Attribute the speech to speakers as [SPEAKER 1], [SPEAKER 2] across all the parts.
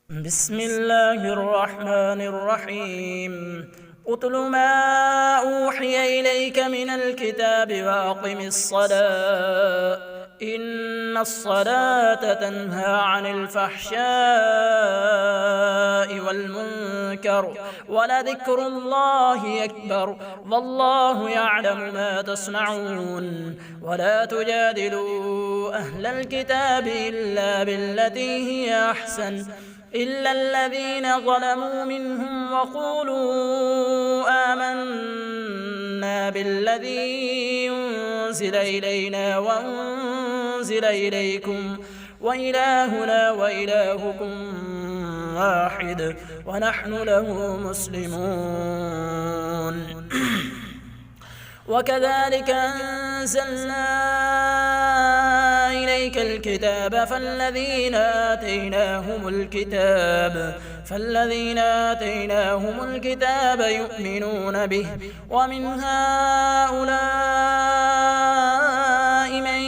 [SPEAKER 1] بسم الله الرحمن الرحيم اتل ما أوحي إليك من الكتاب وأقم الصلاة إن الصلاة تنهى عن الفحشاء والمنكر ولذكر الله أكبر والله يعلم ما تصنعون ولا تجادلوا أهل الكتاب إلا بالتي هي أحسن إلا الذين ظلموا منهم وقولوا آمنا بالذي أنزل إلينا وأنزل إليكم وإلهنا وإلهكم واحد ونحن له مسلمون وكذلك أنزلنا إليك الكتاب فالذين آتيناهم الكتاب يؤمنون به ومن هؤلاء من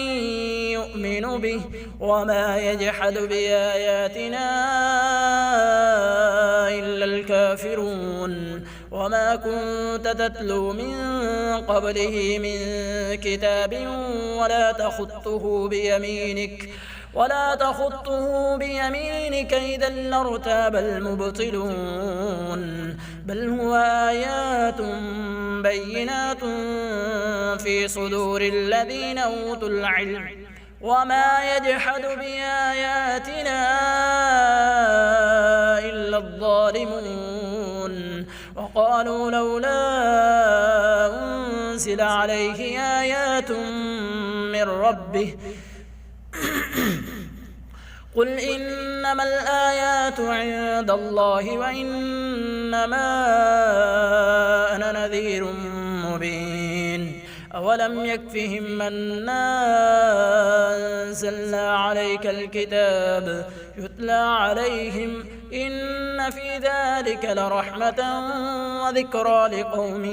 [SPEAKER 1] يؤمن به وما يجحد بآياتنا إلا الكافرون وما كنت تتلو من قبله من كتاب ولا تخطه بيمينك إذا لارتاب المبطلون بل هو آيات بينات في صدور الذين أوتوا العلم وما يجحد بآياتنا إلا الظالمون وقالوا لولا أنزل عليه آيات من ربه قل إنما الآيات عند الله وإنما أنا نذير مبين أولم يكفهم أنا أنزلنا عليك الكتاب يتلى عليهم إن في ذلك لرحمة وذكرى لقوم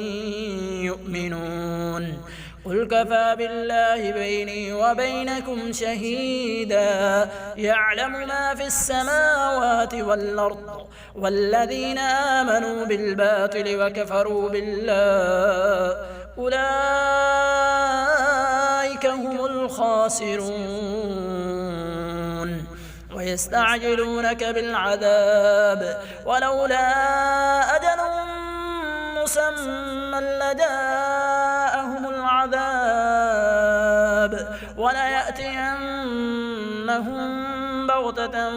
[SPEAKER 1] يؤمنون قل كفى بالله بيني وبينكم شهيدا يعلم ما في السماوات والأرض والذين آمنوا بالباطل وكفروا بالله أولئك هم الخاسرون ويستعجلونك بالعذاب ولولا أجل مسمى لجاءهم العذاب وليأتينهم بغتة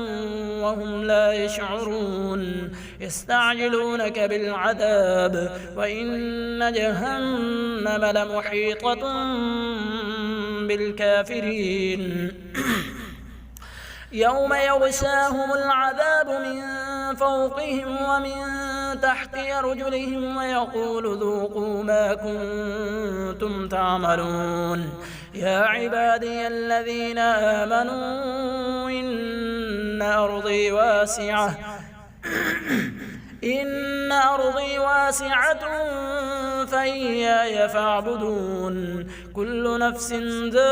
[SPEAKER 1] وهم لا يشعرون يستعجلونك بالعذاب وإن جهنم لمحيطة بالكافرين يوم يغشاهم العذاب من فوقهم ومن تحت أرجلهم ويقول ذوقوا ما كنتم تعملون يا عبادي الذين آمنوا إن أرضي واسعة فإياي فاعبدون كل نفس ذائقة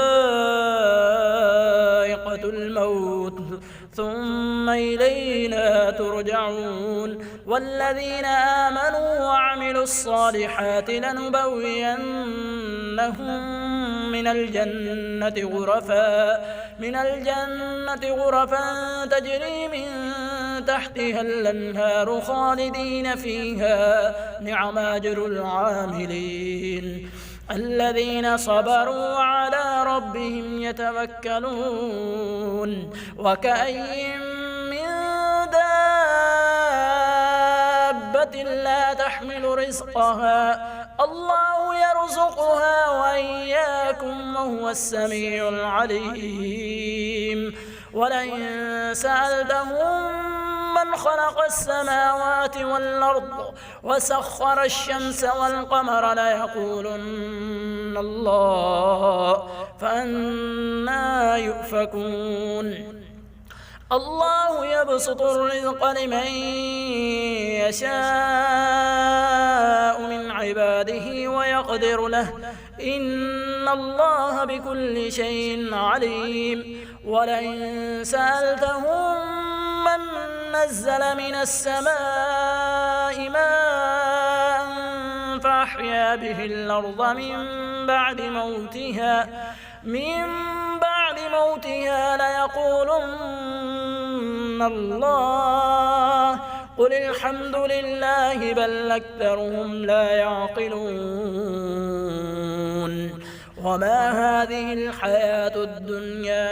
[SPEAKER 1] الموت ثم إلينا ترجعون والذين آمنوا وعملوا الصالحات لنبوينهم من الجنة غرفا تجري من تحتها الأنهار خالدين فيها نعم أجر العاملين الذين صبروا على ربهم يتوكلون وكأين من دابة لا تحمل رزقها الله يرزقها وإياكم وهو السميع العليم ولئن سألتهم من خلق السماوات والأرض وسخر الشمس والقمر ليقولن الله فأنى يؤفكون الله يبسط الرزق لمن يشاء من عباده ويقدر له إن الله بكل شيء عليم ولئن سألتهم من نزل من السماء ماء فأحيا به الأرض من بعد موتها ليقولن الله قل الحمد لله بل أكثرهم لا يعقلون وما هذه الحياة الدنيا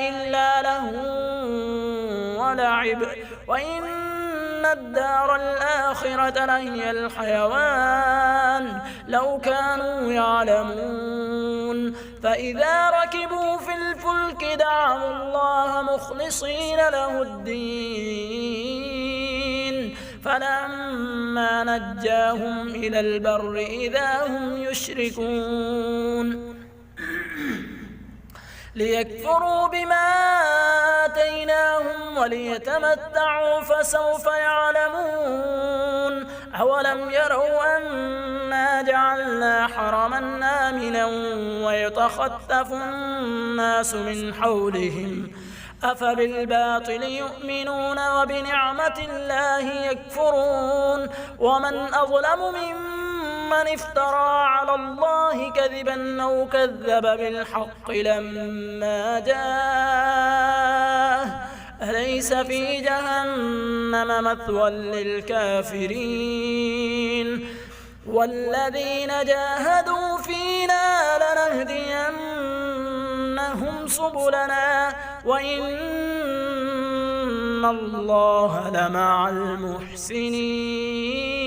[SPEAKER 1] إلا لهو ولعب وإن الدار الآخرة لهي الحيوان لو كانوا يعلمون فإذا ركبوا في الفلك دعوا الله مخلصين له الدين فلما نجاهم إلى البر إذا هم يشركون ليكفروا بما آتيناهم وليتمتعوا فسوف يعلمون أولم يروا أنا جعلنا حرما آمنا ويتخطف الناس من حولهم أفبالباطل يؤمنون وبنعمة الله يكفرون ومن أظلم ممن افترى على الله كذبا أو كذب بالحق لما جاءه أليس في جهنم مثوى للكافرين والذين جاهدوا فينا لنهدينهم سبلنا وإن الله لمع المحسنين